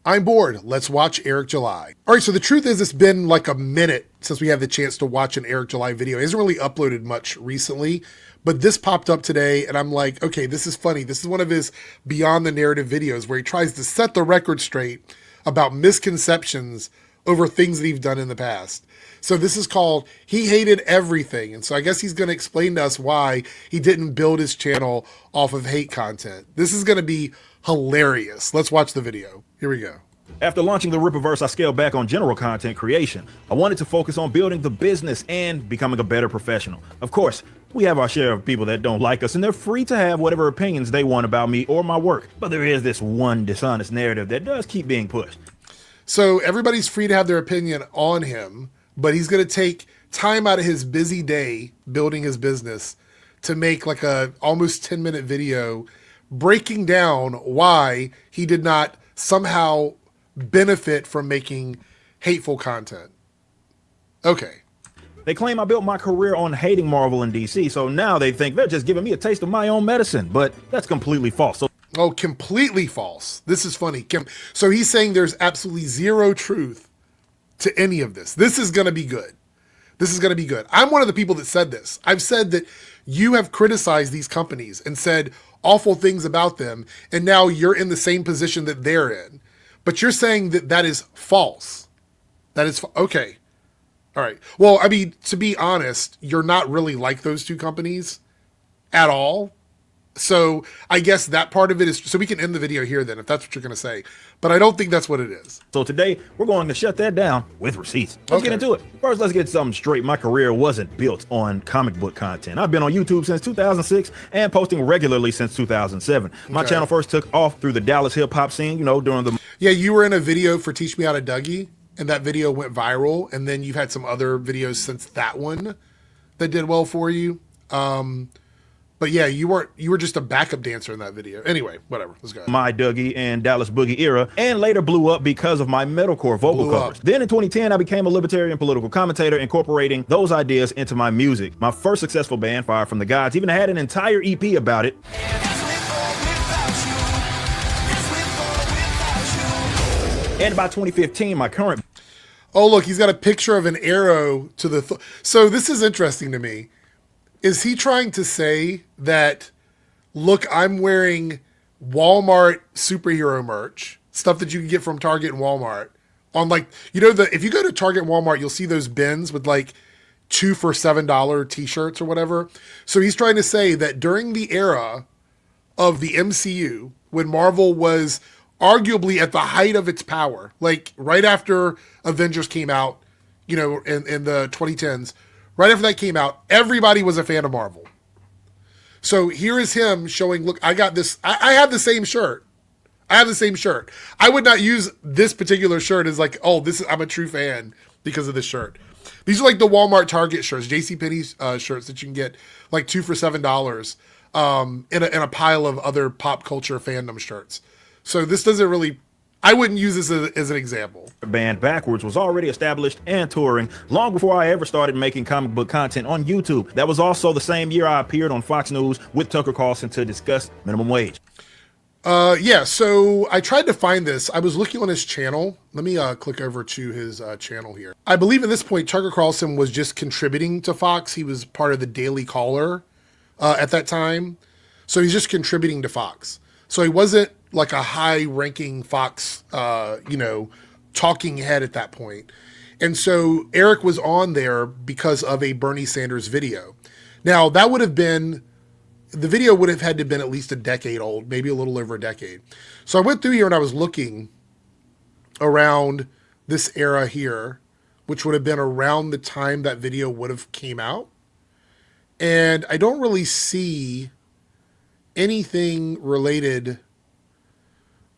I'm bored. Let's watch Eric July. All right, so the truth is it's been like a minute since we had the chance to watch an Eric July video. He hasn't really uploaded much recently, but this popped up today and I'm like, okay, this is funny. This is one of his Beyond the Narrative videos where he tries to set the record straight about misconceptions over things that he's done in the past. So this is called He Hated Everything. And so I guess he's going to explain to us why he didn't build his channel off of hate content. This is going to be hilarious. Let's watch the video. Here we go. After launching the Rippaverse, I scaled back on general content creation. I wanted to focus on building the business and becoming a better professional. Of course, we have our share of people that don't like us, and they're free to have whatever opinions they want about me or my work. But there is this one dishonest narrative that does keep being pushed. So everybody's free to have their opinion on him, but he's going to take time out of his busy day building his business to make like a almost 10-minute video breaking down why he did not somehow benefit from making hateful content. Okay. They claim I built my career on hating Marvel and DC, so now they think they're just giving me a taste of my own medicine, but that's completely false. Oh, completely false. This is funny. So he's saying there's absolutely zero truth to any of this. This is going to be good. This is going to be good. I'm one of the people that said this. I've said that you have criticized these companies and said awful things about them, and now you're in the same position that they're in. But you're saying that that is false. That is, okay. All right. Well, I mean, to be honest, you're not really like those two companies at all. So I guess that part of it is, so we can end the video here then, if that's what you're going to say. But I don't think that's what it is. So today, we're going to shut that down with receipts. Let's get into it. First, let's get something straight. My career wasn't built on comic book content. I've been on YouTube since 2006 and posting regularly since 2007. My channel first took off through the Dallas hip hop scene, you know, during the... Yeah, you were in a video for Teach Me How to Dougie, and that video went viral. And then you've had some other videos since that one that did well for you. But yeah, you were just a backup dancer in that video. Anyway, whatever. Let's go. My Dougie and Dallas Boogie era, and later blew up because of my metalcore vocal covers. Then in 2010, I became a libertarian political commentator, incorporating those ideas into my music. My first successful band, Fire from the Gods, even had an entire EP about it. And by 2015, my current... Oh, look, he's got a picture of an arrow to the... So this is interesting to me. Is he trying to say that, look, I'm wearing Walmart superhero merch, stuff that you can get from Target and Walmart, on like, you know, if you go to Target and Walmart, you'll see those bins with like 2 for $7 t-shirts or whatever. So he's trying to say that during the era of the MCU, when Marvel was arguably at the height of its power, like right after Avengers came out, you know, in the 2010s, right after that came out, everybody was a fan of Marvel. So here is him showing, look, I got this. I have the same shirt. I have the same shirt. I would not use this particular shirt as like, oh, I'm a true fan because of this shirt. These are like the Walmart Target shirts, JCPenney shirts that you can get like 2 for $7 in a pile of other pop culture fandom shirts. So this doesn't really... I wouldn't use this as an example. Band Backwards was already established and touring long before I ever started making comic book content on YouTube. That was also the same year I appeared on Fox News with Tucker Carlson to discuss minimum wage. Yeah, so I tried to find this. I was looking on his channel. Let me click over to his channel here. I believe at this point, Tucker Carlson was just contributing to Fox. He was part of the Daily Caller at that time. So he's just contributing to Fox. So he wasn't like a high-ranking Fox, you know, talking head at that point. And so Eric was on there because of a Bernie Sanders video. Now, that would have been, the video would have had to have been at least a decade old, maybe a little over a decade. So I went through here and I was looking around this era here, which would have been around the time that video would have came out. And I don't really see anything related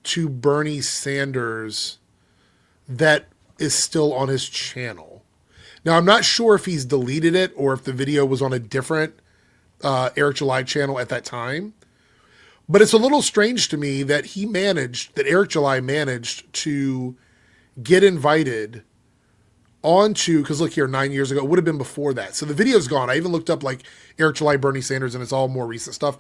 to Bernie Sanders that is still on his channel. Now, I'm not sure if he's deleted it or if the video was on a different Eric July channel at that time, but it's a little strange to me that Eric July managed to get invited onto, because look here, 9 years ago, it would have been before that. So the video's gone. I even looked up like Eric July, Bernie Sanders, and it's all more recent stuff.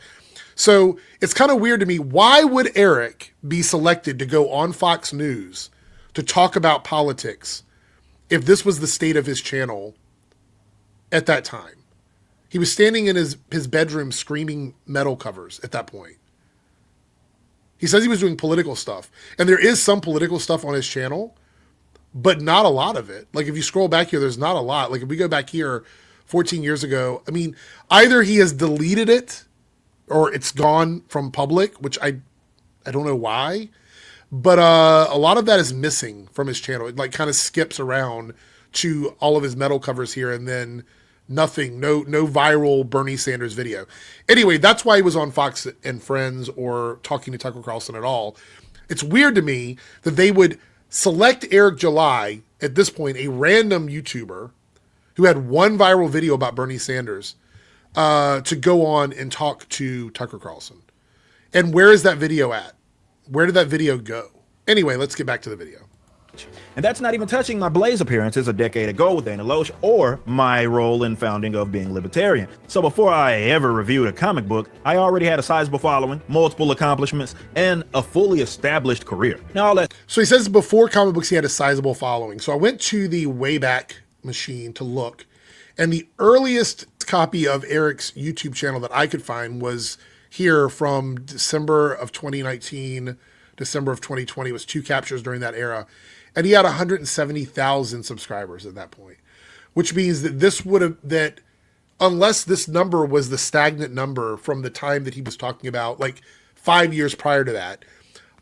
So it's kind of weird to me. Why would Eric be selected to go on Fox News to talk about politics if this was the state of his channel at that time? He was standing in his bedroom screaming metal covers at that point. He says he was doing political stuff. And there is some political stuff on his channel, but not a lot of it. Like if you scroll back here, there's not a lot. Like if we go back here 14 years ago, I mean, either he has deleted it or it's gone from public, which I don't know why. But a lot of that is missing from his channel. It like kind of skips around to all of his metal covers here and then nothing, no viral Bernie Sanders video. Anyway, that's why he was on Fox and Friends or talking to Tucker Carlson at all. It's weird to me that they would select Eric July, at this point, a random YouTuber who had one viral video about Bernie Sanders, to go on and talk to Tucker Carlson. And where is that video at? Where did that video go? Anyway, let's get back to the video. And that's not even touching my Blaze appearances a decade ago with Dana Loesch or my role in founding of Being Libertarian. So before I ever reviewed a comic book, I already had a sizable following, multiple accomplishments, and a fully established career. Now all that. So he says before comic books, he had a sizable following. So I went to the Wayback Machine to look, and the earliest copy of Eric's YouTube channel that I could find was here from December of 2019, December of 2020. It was 2 captures during that era. And he had 170,000 subscribers at that point, which means that unless this number was the stagnant number from the time that he was talking about, like 5 years prior to that,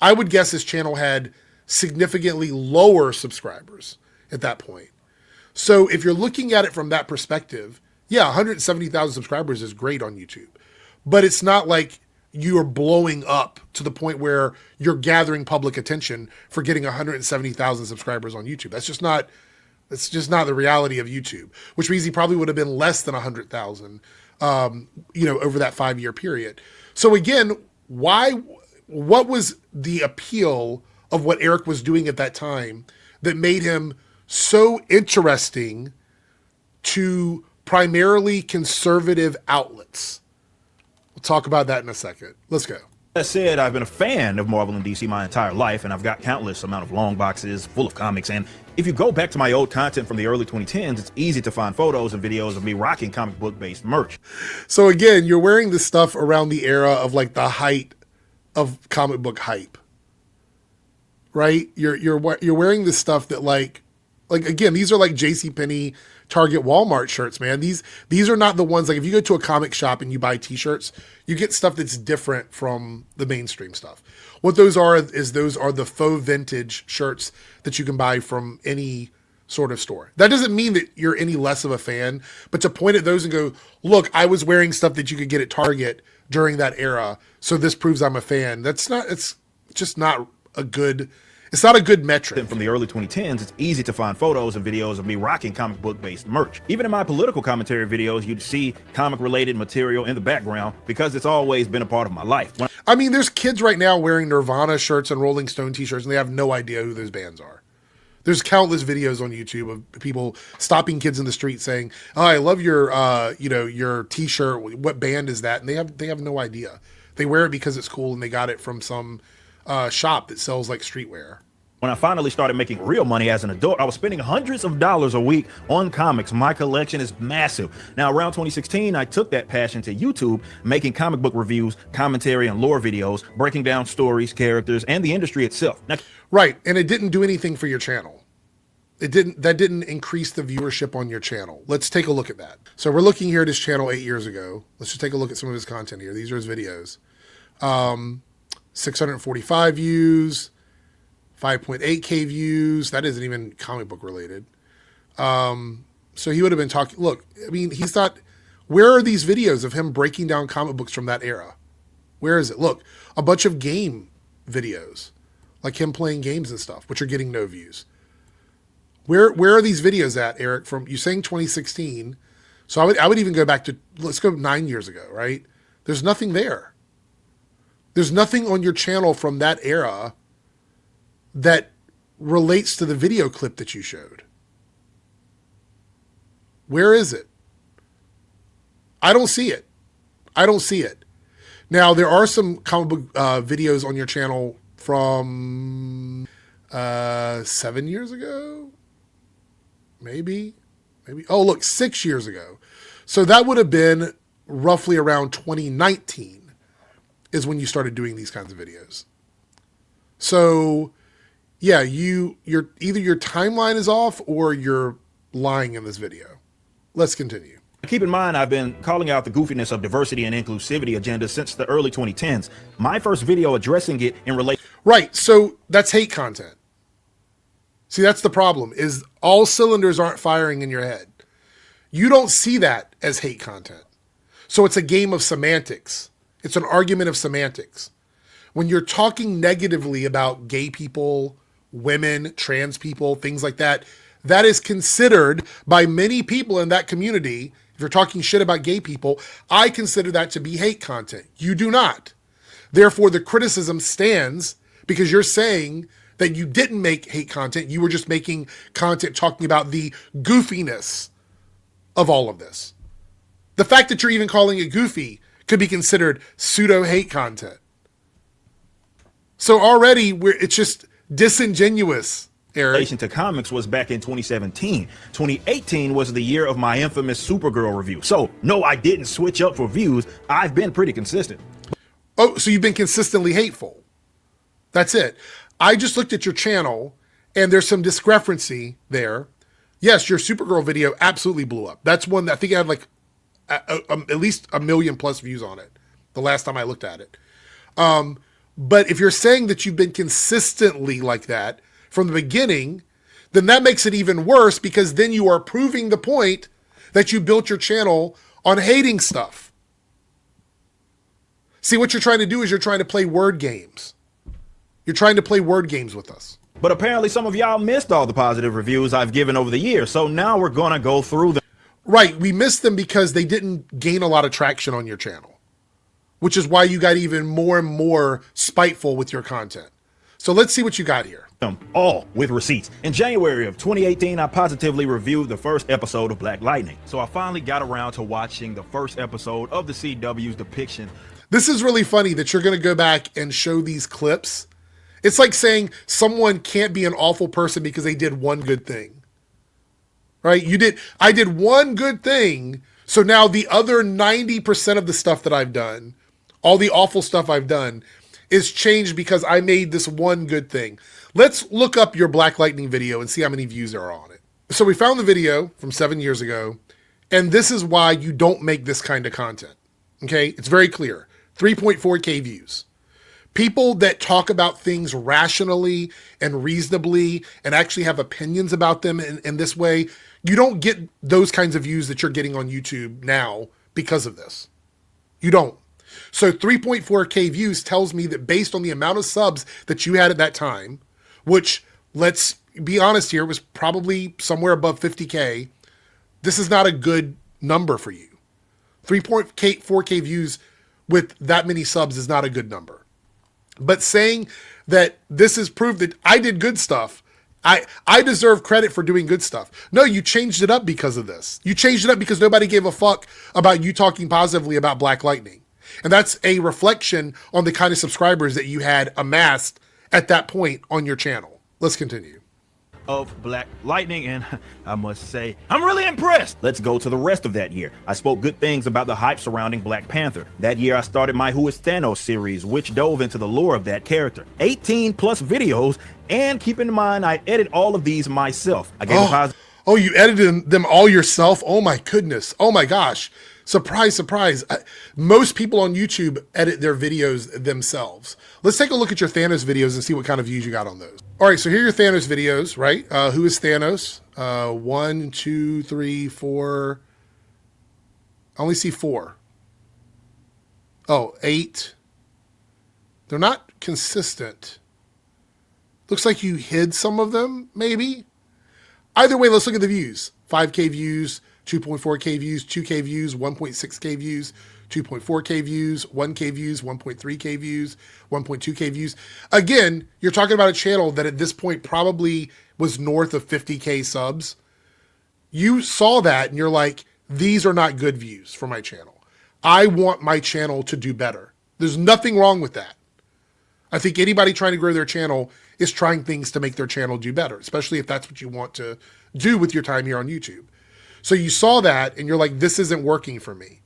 I would guess his channel had significantly lower subscribers at that point. So if you're looking at it from that perspective, yeah, 170,000 subscribers is great on YouTube, but it's not like you are blowing up to the point where you're gathering public attention for getting 170,000 subscribers on YouTube. That's just not the reality of YouTube, which means he probably would have been less than 100,000, over that 5-year period. So again, what was the appeal of what Eric was doing at that time that made him so interesting to primarily conservative outlets? We'll talk about that in a second. Let's go. That said, I've been a fan of Marvel and DC my entire life, and I've got countless amount of long boxes full of comics. And if you go back to my old content from the early 2010s, it's easy to find photos and videos of me rocking comic book based merch. So again, you're wearing this stuff around the era of like the height of comic book hype, right? You're wearing this stuff that like again, these are like JCPenney, Target, Walmart shirts, man. These are not the ones, like if you go to a comic shop and you buy t-shirts, you get stuff that's different from the mainstream stuff. What those are the faux vintage shirts that you can buy from any sort of store. That doesn't mean that you're any less of a fan, but to point at those and go, look, I was wearing stuff that you could get at Target during that era, so this proves I'm a fan. It's just not a good metric. From the early 2010s, it's easy to find photos and videos of me rocking comic book based merch. Even in my political commentary videos, you'd see comic related material in the background because it's always been a part of my life. I mean, there's kids right now wearing Nirvana shirts and Rolling Stone t-shirts, and they have no idea who those bands are. There's countless videos on YouTube of people stopping kids in the street saying, "Oh, I love your t-shirt. What band is that?" And they have no idea. They wear it because it's cool and they got it from some shop that sells like streetwear. When I finally started making real money as an adult, I was spending hundreds of dollars a week on comics. My collection is massive. Now, around 2016, I took that passion to YouTube, making comic book reviews, commentary, and lore videos, breaking down stories, characters, and the industry itself. Now, right, and it didn't do anything for your channel. That didn't increase the viewership on your channel. Let's take a look at that. So we're looking here at his channel 8 years ago. Let's just take a look at some of his content here. These are his videos. 645 views. 5.8K views. That isn't even comic book related. So he would have been talking. Look, I mean, he's not. Where are these videos of him breaking down comic books from that era? Where is it? Look, a bunch of game videos, like him playing games and stuff, which are getting no views. Where are these videos at, Eric? From you saying 2016. So I would even go back to, let's go 9 years ago, right? There's nothing there. There's nothing on your channel from that era that relates to the video clip that you showed. Where is it? I don't see it. Now, there are some comic book videos on your channel from 7 years ago, maybe. Oh, look, 6 years ago. So that would have been roughly around 2019 is when you started doing these kinds of videos. So yeah, you're either your timeline is off or you're lying in this video. Let's continue. Keep in mind, I've been calling out the goofiness of diversity and inclusivity agenda since the early 2010s. My first video addressing it in relation. Right. So that's hate content. See, that's the problem, is all cylinders aren't firing in your head. You don't see that as hate content. So it's a game of semantics. It's an argument of semantics. When you're talking negatively about gay people, women, trans people, things like that, that is considered by many people in that community. If you're talking shit about gay people, I consider that to be hate content. You do not. Therefore, the criticism stands because you're saying that you didn't make hate content. You were just making content talking about the goofiness of all of this. The fact that you're even calling it goofy could be considered pseudo hate content. So already it's just disingenuous, Eric. Relation to comics was back in 2017. 2018 was the year of my infamous Supergirl review. So no, I didn't switch up for views. I've been pretty consistent. Oh, so you've been consistently hateful. That's it. I just looked at your channel and there's some discrepancy there. Yes, your Supergirl video absolutely blew up. That's one that I think I had like at least 1 million plus views on it the last time I looked at it. But if you're saying that you've been consistently like that from the beginning, then that makes it even worse, because then you are proving the point that you built your channel on hating stuff. See, what you're trying to do is you're trying to play word games. You're trying to play word games with us. But apparently some of y'all missed all the positive reviews I've given over the years. So now we're going to go through them. Right. We missed them because they didn't gain a lot of traction on your channel, which is why you got even more and more spiteful with your content. So let's see what you got here. All with receipts. In January of 2018, I positively reviewed the first episode of Black Lightning. So I finally got around to watching the first episode of the CW's depiction. This is really funny that you're going to go back and show these clips. It's like saying someone can't be an awful person because they did one good thing. Right? I did one good thing. So now the other 90% of the stuff that I've done, all the awful stuff I've done, is changed because I made this one good thing. Let's look up your Black Lightning video and see how many views there are on it. So we found the video from 7 years ago, and this is why you don't make this kind of content. Okay? It's very clear. 3.4K views. People that talk about things rationally and reasonably and actually have opinions about them in this way, you don't get those kinds of views that you're getting on YouTube now because of this. You don't. So 3.4K views tells me that based on the amount of subs that you had at that time, which, let's be honest here, was probably somewhere above 50K, this is not a good number for you. 3.4K views with that many subs is not a good number. But saying that this is proof that I did good stuff, I deserve credit for doing good stuff. No, you changed it up because of this. You changed it up because nobody gave a fuck about you talking positively about Black Lightning. And that's a reflection on the kind of subscribers that you had amassed at that point on your channel. Let's continue. Of Black Lightning, and I must say, I'm really impressed. Let's go to the rest of that year. I spoke good things about the hype surrounding Black Panther. That year I started my Who is Thanos series, which dove into the lore of that character. 18 plus videos, and keep in mind I edit all of these myself. I gave a positive. Oh, you edited them all yourself? Oh my goodness. Oh my gosh. Surprise, surprise. Most people on YouTube edit their videos themselves. Let's take a look at your Thanos videos and see what kind of views you got on those. All right, so here are your Thanos videos, right? Who is Thanos? 1, 2, 3, 4. I only see 4. Oh, 8. They're not consistent. Looks like you hid some of them, maybe. Either way, let's look at the views. 5K views, 2.4K views, 2K views, 1.6K views, 2.4K views, 1K views, 1.3K views, 1.2K views. Again, you're talking about a channel that at this point probably was north of 50K subs. You saw that and you're like, these are not good views for my channel. I want my channel to do better. There's nothing wrong with that. I think anybody trying to grow their channel is trying things to make their channel do better, especially if that's what you want to do with your time here on YouTube. So you saw that and you're like, this isn't working for me.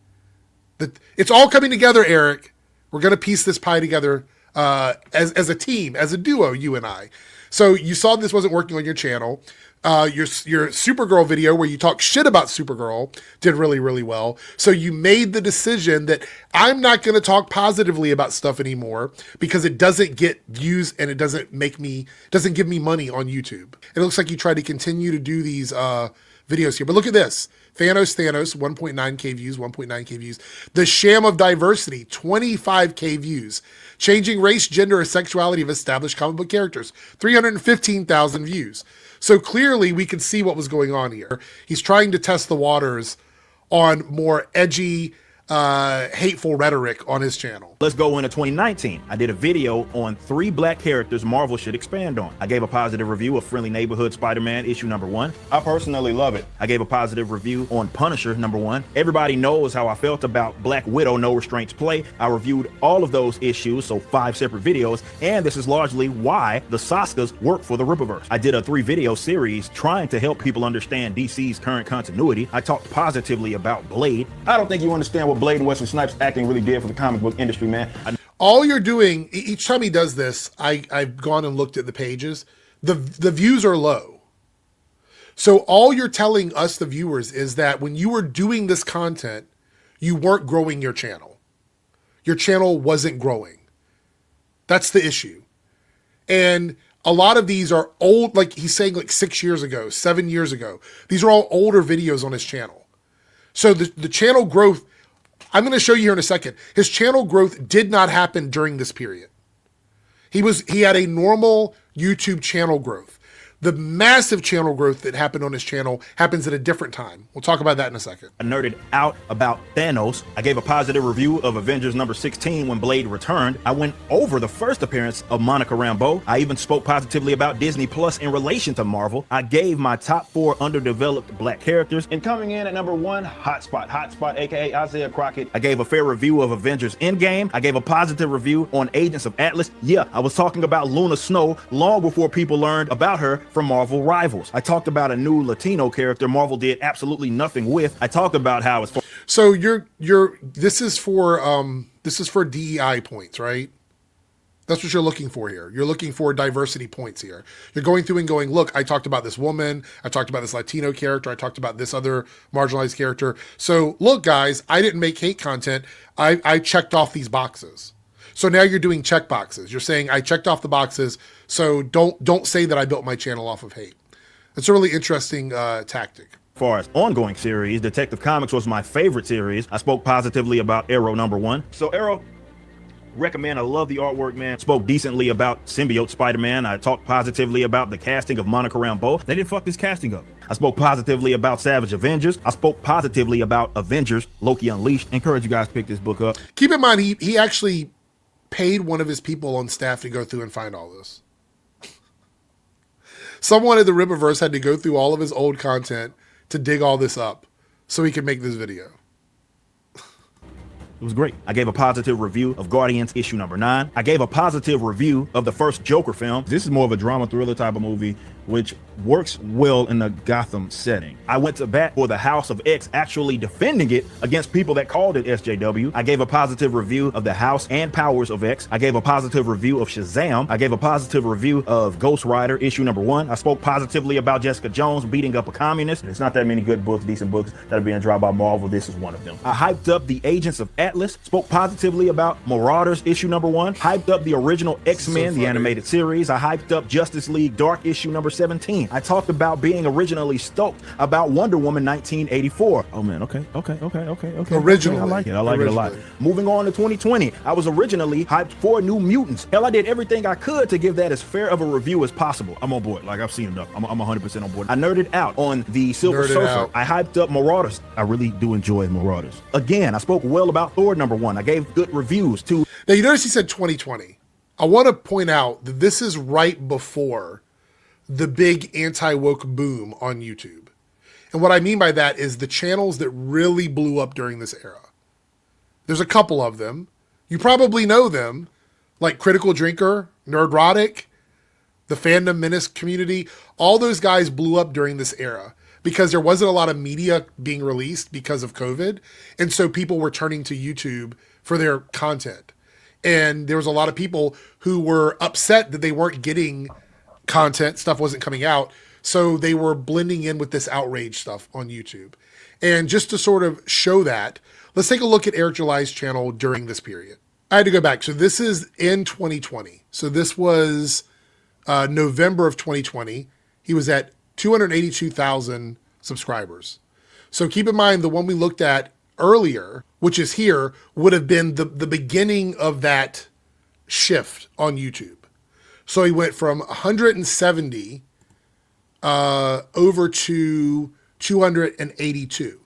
It's all coming together, Eric. We're going to piece this pie together as a team, as a duo, you and I. So you saw this wasn't working on your channel. Your Supergirl video where you talk shit about Supergirl did really, really well. So you made the decision that I'm not going to talk positively about stuff anymore because it doesn't get views and it doesn't give me money on YouTube. It looks like you try to continue to do these videos here, but look at this. Thanos, 1.9K views, 1.9K views. The Sham of Diversity, 25K views. Changing Race, Gender, or Sexuality of Established Comic Book Characters, 315,000 views. So clearly we can see what was going on here. He's trying to test the waters on more edgy, hateful rhetoric on his channel. Let's go into 2019. I did a video on 3 black characters Marvel should expand on. I gave a positive review of Friendly Neighborhood Spider-Man issue #1. I personally love it. I gave a positive review on Punisher #1. Everybody knows how I felt about Black Widow No Restraints Play. I reviewed all of those issues, so 5 separate videos, and this is largely why the Saskas work for the Rippaverse. I did a 3-video series trying to help people understand DC's current continuity. I talked positively about Blade. I don't think you understand what Blade and Wesley Snipes acting really did for the comic book industry, man. All you're doing, each time he does this, I've gone and looked at the pages. The views are low. So all you're telling us, the viewers, is that when you were doing this content, you weren't growing your channel. Your channel wasn't growing. That's the issue. And a lot of these are old, like he's saying like 6 years ago, 7 years ago. These are all older videos on his channel. So the channel growth, I'm going to show you here in a second. His channel growth did not happen during this period. He had a normal YouTube channel growth. The massive channel growth that happened on his channel happens at a different time. We'll talk about that in a second. I nerded out about Thanos. I gave a positive review of Avengers #16 when Blade returned. I went over the first appearance of Monica Rambeau. I even spoke positively about Disney Plus in relation to Marvel. I gave my top 4 underdeveloped black characters. And coming in at #1, Hotspot, aka Isaiah Crockett. I gave a fair review of Avengers Endgame. I gave a positive review on Agents of Atlas. Yeah, I was talking about Luna Snow long before people learned about her from Marvel Rivals. I talked about a new Latino character Marvel did absolutely nothing with. I talked about how it's so this is for DEI points, right? That's what you're looking for here. You're looking for diversity points here. You're going through and going, look, I talked about this woman, I talked about this Latino character, I talked about this other marginalized character. So look, guys, I didn't make hate content. I checked off these boxes. So now you're doing check boxes. You're saying I checked off the boxes, so don't say that I built my channel off of hate. That's a really interesting tactic. As far as ongoing series, Detective Comics was my favorite series. I spoke positively about Arrow #1. So Arrow, recommend. I love the artwork, man. Spoke decently about Symbiote Spider-Man. I talked positively about the casting of Monica Rambeau. They didn't fuck this casting up. I spoke positively about Savage Avengers. I spoke positively about Avengers Loki Unleashed. Encourage you guys to pick this book up. Keep in mind, he actually paid one of his people on staff to go through and find all this. Someone at the Rippaverse had to go through all of his old content to dig all this up so he could make this video. It was great. I gave a positive review of Guardians issue #9. I gave a positive review of the first Joker film. This is more of a drama thriller type of movie, which works well in the Gotham setting. I went to bat for the House of X, actually defending it against people that called it SJW. I gave a positive review of the House and Powers of X. I gave a positive review of Shazam. I gave a positive review of Ghost Rider issue #1. I spoke positively about Jessica Jones beating up a communist. There's not that many good books, decent books that are being dropped by Marvel. This is one of them. I hyped up the Agents of Atlas, spoke positively about Marauders issue #1, hyped up the original X-Men, the animated series. I hyped up Justice League Dark issue #17. I talked about being originally stoked about Wonder Woman 1984. Oh man, okay. Originally. I like it a lot. Moving on to 2020, I was originally hyped for New Mutants. Hell, I did everything I could to give that as fair of a review as possible. I'm on board. Like, I've seen enough. I'm 100% on board. I nerded out on the Silver Surfer. I hyped up Marauders. I really do enjoy Marauders. Again, I spoke well about Thor #1. I gave good reviews too. Now, you notice he said 2020. I want to point out that this is right before the big anti-woke boom on YouTube. And what I mean by that is the channels that really blew up during this era. There's a couple of them. You probably know them, like Critical Drinker, Nerdrotic, the Fandom Menace community. All those guys blew up during this era because there wasn't a lot of media being released because of COVID. And so people were turning to YouTube for their content. And there was a lot of people who were upset that they weren't getting content, stuff wasn't coming out. So they were blending in with this outrage stuff on YouTube. And just to sort of show that, let's take a look at Eric July's channel during this period. I had to go back. So this is in 2020. So this was November of 2020. He was at 282,000 subscribers. So keep in mind the one we looked at earlier, which is here, would have been the beginning of that shift on YouTube. So he went from 170 over to 282.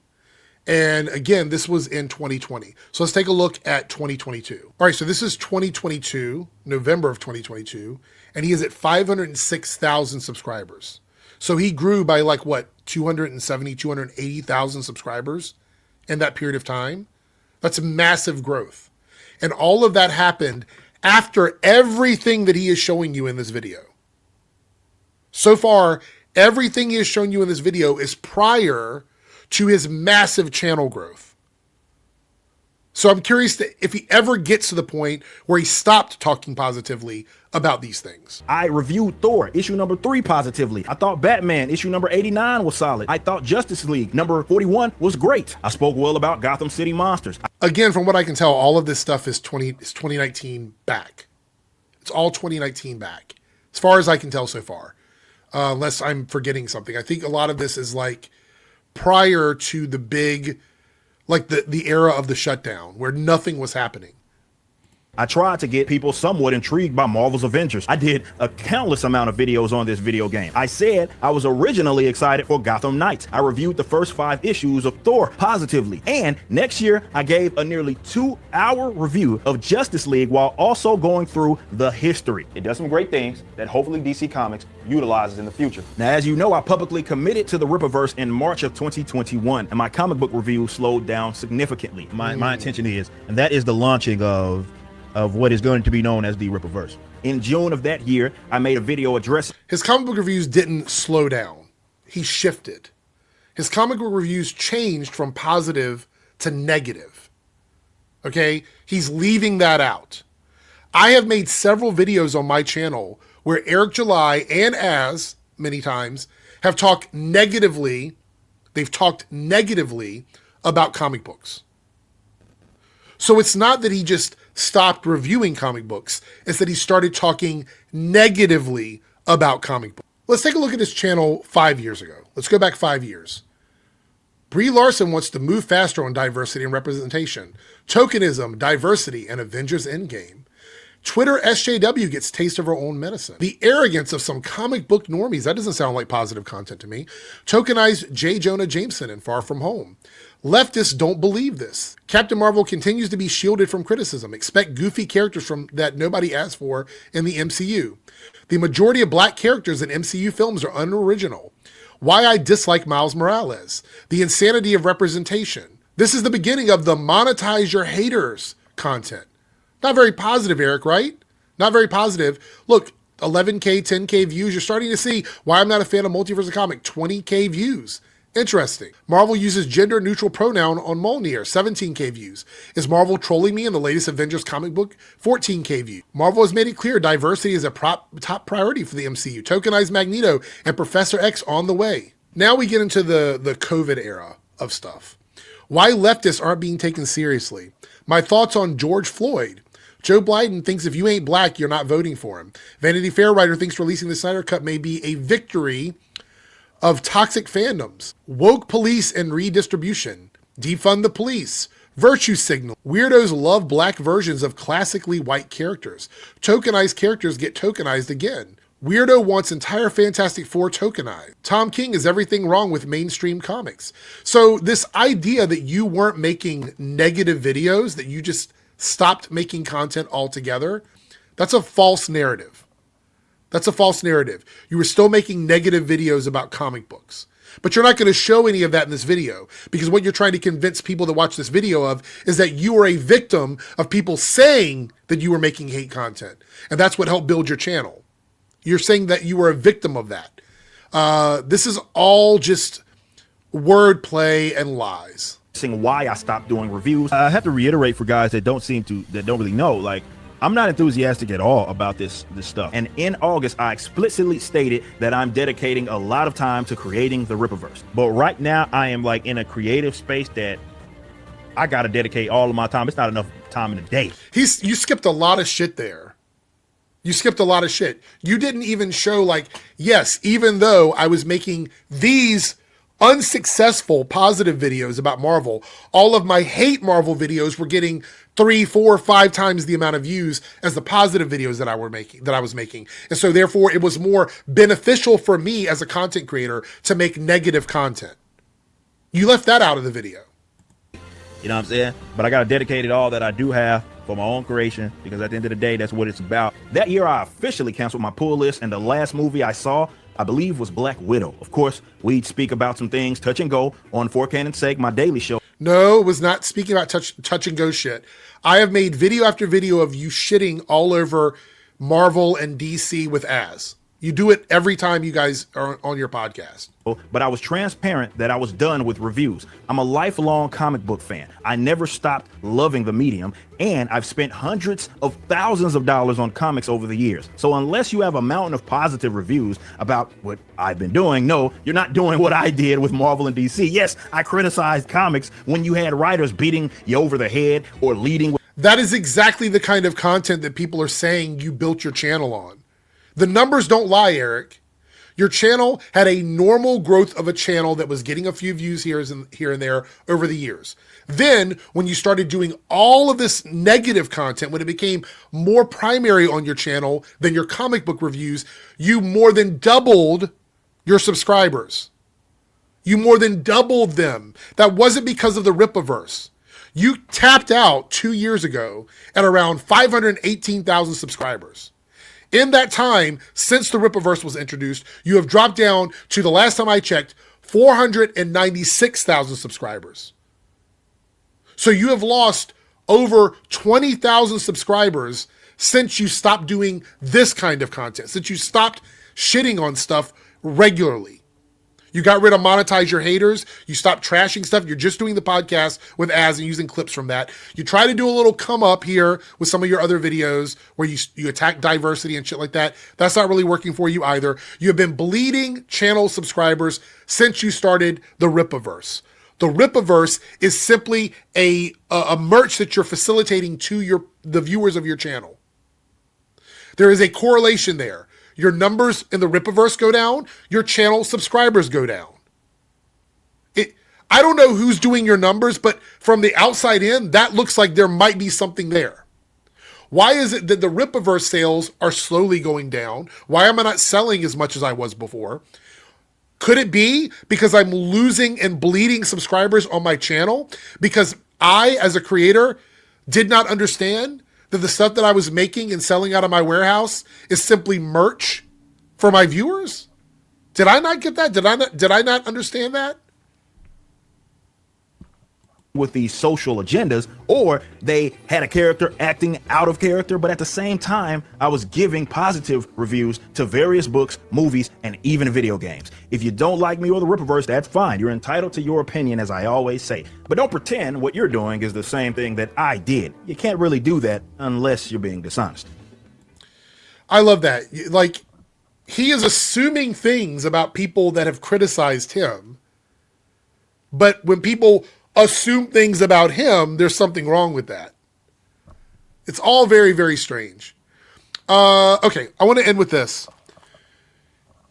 And again, this was in 2020. So let's take a look at 2022. All right, so this is 2022, November of 2022, and he is at 506,000 subscribers. So he grew by like what, 270, 280,000 subscribers in that period of time. That's massive growth. And all of that happened after everything that he is showing you in this video. So far, everything he has shown you in this video is prior to his massive channel growth. So I'm curious if he ever gets to the point where he stopped talking positively about these things. I reviewed Thor issue number 3 positively. I thought Batman issue number 89 was solid. I thought Justice League number 41 was great. I spoke well about Gotham City Monsters. Again, from what I can tell, all of this stuff is 2019 back. It's all 2019 back, as far as I can tell so far, unless I'm forgetting something. I think a lot of this is like prior to the big, like the era of the shutdown where nothing was happening. I tried to get people somewhat intrigued by Marvel's Avengers. I did a countless amount of videos on this video game. I said I was originally excited for Gotham Knights. I reviewed the first 5 issues of Thor positively. And next year, I gave a nearly 2-hour review of Justice League while also going through the history. It does some great things that hopefully DC Comics utilizes in the future. Now, as you know, I publicly committed to the Rippaverse in March of 2021, and my comic book review slowed down significantly. My intention is, and that is the launching of what is going to be known as the Rippaverse. In June of that year, I made a video addressing his comic book reviews didn't slow down. He shifted. His comic book reviews changed from positive to negative. Okay? He's leaving that out. I have made several videos on my channel where Eric July and Az, many times, have talked negatively. They've talked negatively about comic books. So it's not that he just stopped reviewing comic books. It's that he started talking negatively about comic books. Let's take a look at his channel 5 years ago. Let's go back 5 years. Brie Larson wants to move faster on diversity and representation. Tokenism, diversity, and Avengers Endgame. Twitter SJW gets taste of her own medicine. The arrogance of some comic book normies. That doesn't sound like positive content to me. Tokenized J. Jonah Jameson in Far From Home. Leftists don't believe this. Captain Marvel continues to be shielded from criticism. Expect goofy characters from that nobody asked for in the MCU. The majority of black characters in MCU films are unoriginal. Why I dislike Miles Morales. The insanity of representation. This is the beginning of the monetize your haters content. Not very positive, Eric, right? Not very positive. Look, 11K, 10K views. You're starting to see why I'm not a fan of Multiverse of Comic. 20K views. Interesting. Marvel uses gender-neutral pronoun on Mjölnirs, 17K views. Is Marvel trolling me in the latest Avengers comic book? 14K views. Marvel has made it clear diversity is a top priority for the MCU. Tokenized Magneto and Professor X on the way. Now we get into the COVID era of stuff. Why leftists aren't being taken seriously. My thoughts on George Floyd. Joe Biden thinks if you ain't black, you're not voting for him. Vanity Fair writer thinks releasing the Snyder Cut may be a victory of toxic fandoms. Woke police and redistribution. Defund the police. Virtue signal. Weirdos love black versions of classically white characters. Tokenized characters get tokenized again. Weirdo wants entire Fantastic Four tokenized. Tom King is everything wrong with mainstream comics. So this idea that you weren't making negative videos, that you just stopped making content altogether, that's a false narrative. That's a false narrative. You were still making negative videos about comic books. But you're not going to show any of that in this video, because what you're trying to convince people to watch this video of is that you are a victim of people saying that you were making hate content. And that's what helped build your channel. You're saying that you were a victim of that. This is all just wordplay and lies. Why I stopped doing reviews. I have to reiterate for guys that don't really know, like, I'm not enthusiastic at all about this stuff. And in August, I explicitly stated that I'm dedicating a lot of time to creating the Rippaverse. But right now, I am like in a creative space that I got to dedicate all of my time. It's not enough time in a day. You skipped a lot of shit there. You skipped a lot of shit. You didn't even show, like, yes, even though I was making these unsuccessful positive videos about Marvel, all of my hate Marvel videos were getting 3, 4, 5 times the amount of views as the positive videos that I was making. And so therefore it was more beneficial for me as a content creator to make negative content. You left that out of the video. You know what I'm saying? But I got to dedicate it all that I do have for my own creation, because at the end of the day, that's what it's about. That year, I officially canceled my pull list, and the last movie I saw, I believe, was Black Widow. Of course, we'd speak about some things touch and go on For Canon's Sake, my daily show. No, it was not speaking about touch and go shit. I have made video after video of you shitting all over Marvel and DC with Az. You do it every time you guys are on your podcast. But I was transparent that I was done with reviews. I'm a lifelong comic book fan. I never stopped loving the medium, and I've spent hundreds of thousands of dollars on comics over the years. So unless you have a mountain of positive reviews about what I've been doing, no, you're not doing what I did with Marvel and DC. Yes, I criticized comics when you had writers beating you over the head or leading with... That is exactly the kind of content that people are saying you built your channel on. The numbers don't lie, Eric. Your channel had a normal growth of a channel that was getting a few views here and there over the years. Then, when you started doing all of this negative content, when it became more primary on your channel than your comic book reviews, you more than doubled your subscribers. You more than doubled them. That wasn't because of the Rippaverse. You tapped out 2 years ago at around 518,000 subscribers. In that time, since the Rippaverse was introduced, you have dropped down to, the last time I checked, 496,000 subscribers. So you have lost over 20,000 subscribers since you stopped doing this kind of content, since you stopped shitting on stuff regularly. You got rid of monetize your haters. You stopped trashing stuff. You're just doing the podcast with Az and using clips from that. You try to do a little come up here with some of your other videos where you attack diversity and shit like that. That's not really working for you either. You have been bleeding channel subscribers since you started the Rippaverse. The Rippaverse is simply a merch that you're facilitating to the viewers of your channel. There is a correlation there. Your numbers in the Rippaverse go down, your channel subscribers go down. I don't know who's doing your numbers, but from the outside in, that looks like there might be something there. Why is it that the Rippaverse sales are slowly going down? Why am I not selling as much as I was before? Could it be because I'm losing and bleeding subscribers on my channel? Because I, as a creator, did not understand that the stuff that I was making and selling out of my warehouse is simply merch for my viewers? Did I not get that? Did I not understand that? With these social agendas, or they had a character acting out of character, but at the same time, I was giving positive reviews to various books, movies, and even video games. If you don't like me or the Rippaverse, that's fine. You're entitled to your opinion, as I always say. But don't pretend what you're doing is the same thing that I did. You can't really do that unless you're being dishonest. I love that. Like, he is assuming things about people that have criticized him. But when people assume things about him, there's something wrong with that. It's all very, very strange. Okay, I want to end with this.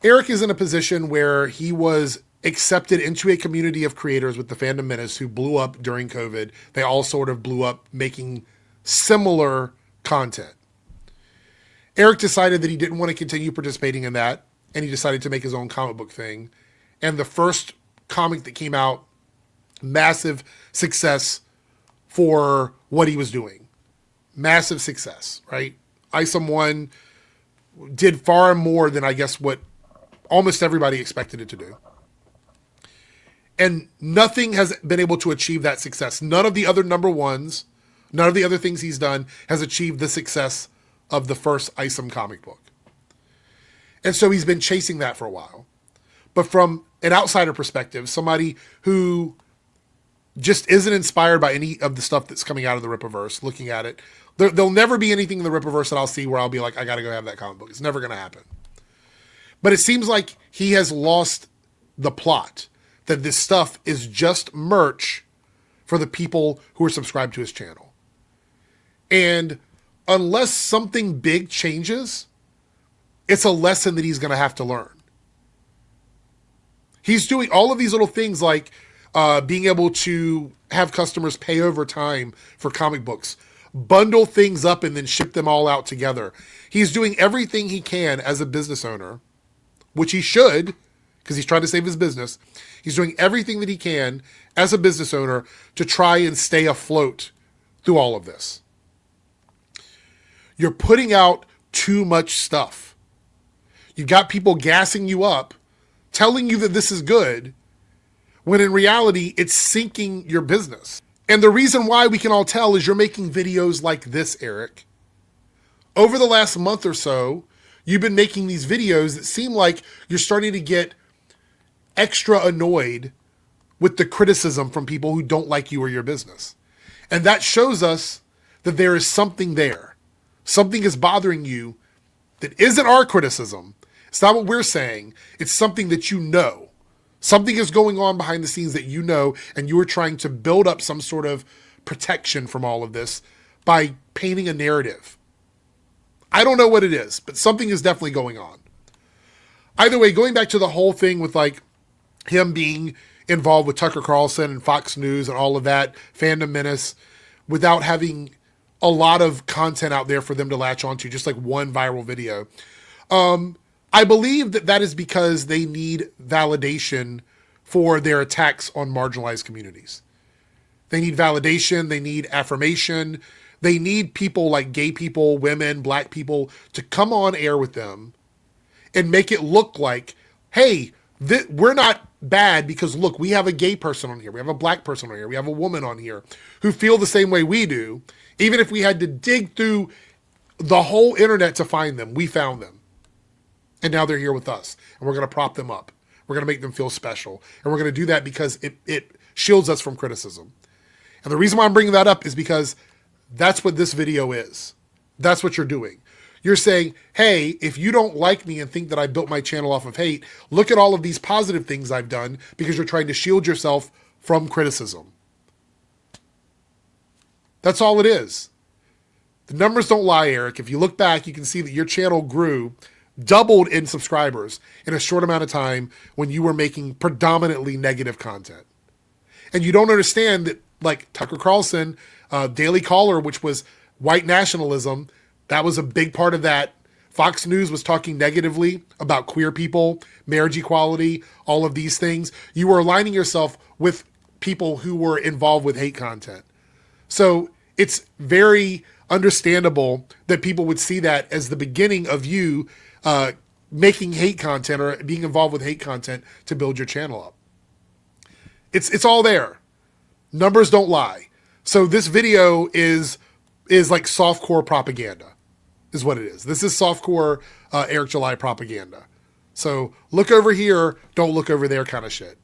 Eric is in a position where he was accepted into a community of creators with the Fandom Menace who blew up during COVID. They all sort of blew up making similar content. Eric decided that he didn't want to continue participating in that, and he decided to make his own comic book thing. And the first comic that came out, massive success for what he was doing. Massive success, right? Isom 1 did far more than I guess what almost everybody expected it to do. And nothing has been able to achieve that success. None of the other number ones, none of the other things he's done has achieved the success of the first Isom comic book. And so he's been chasing that for a while. But from an outsider perspective, somebody who just isn't inspired by any of the stuff that's coming out of the Rippaverse, looking at it, there'll never be anything in the Rippaverse that I'll see where I'll be like, I got to go have that comic book. It's never going to happen. But it seems like he has lost the plot, that this stuff is just merch for the people who are subscribed to his channel. And unless something big changes, it's a lesson that he's going to have to learn. He's doing all of these little things like being able to have customers pay over time for comic books, bundle things up and then ship them all out together. He's doing everything he can as a business owner, which he should, because he's trying to save his business. He's doing everything that he can as a business owner to try and stay afloat through all of this. You're putting out too much stuff. You've got people gassing you up, telling you that this is good, when in reality, it's sinking your business. And the reason why we can all tell is you're making videos like this, Eric. Over the last month or so, you've been making these videos that seem like you're starting to get extra annoyed with the criticism from people who don't like you or your business. And that shows us that there is something there. Something is bothering you that isn't our criticism. It's not what we're saying. It's something that you know. Something is going on behind the scenes that you know, and you are trying to build up some sort of protection from all of this by painting a narrative. I don't know what it is, but something is definitely going on. Either way, going back to the whole thing with like him being involved with Tucker Carlson and Fox News and all of that, Fandom Menace, without having a lot of content out there for them to latch onto, just like one viral video. I believe that that is because they need validation for their attacks on marginalized communities. They need validation. They need affirmation. They need people like gay people, women, black people to come on air with them and make it look like, hey, we're not bad because look, we have a gay person on here. We have a black person on here. We have a woman on here who feel the same way we do. Even if we had to dig through the whole internet to find them, we found them. And now they're here with us, and we're going to prop them up. We're going to make them feel special. And we're going to do that because it shields us from criticism. And the reason why I'm bringing that up is because that's what this video is. That's what you're doing. You're saying, hey, if you don't like me and think that I built my channel off of hate, look at all of these positive things I've done, because you're trying to shield yourself from criticism. That's all it is. The numbers don't lie, Eric. If you look back, you can see that your channel grew, doubled in subscribers in a short amount of time when you were making predominantly negative content. And you don't understand that, like Tucker Carlson, Daily Caller, which was white nationalism, that was a big part of that. Fox News was talking negatively about queer people, marriage equality, all of these things. You were aligning yourself with people who were involved with hate content. So it's very understandable that people would see that as the beginning of you making hate content or being involved with hate content to build your channel up. It's all there. Numbers don't lie. So this video is like softcore propaganda, is what it is. This is softcore Eric July propaganda. So look over here, don't look over there kind of shit.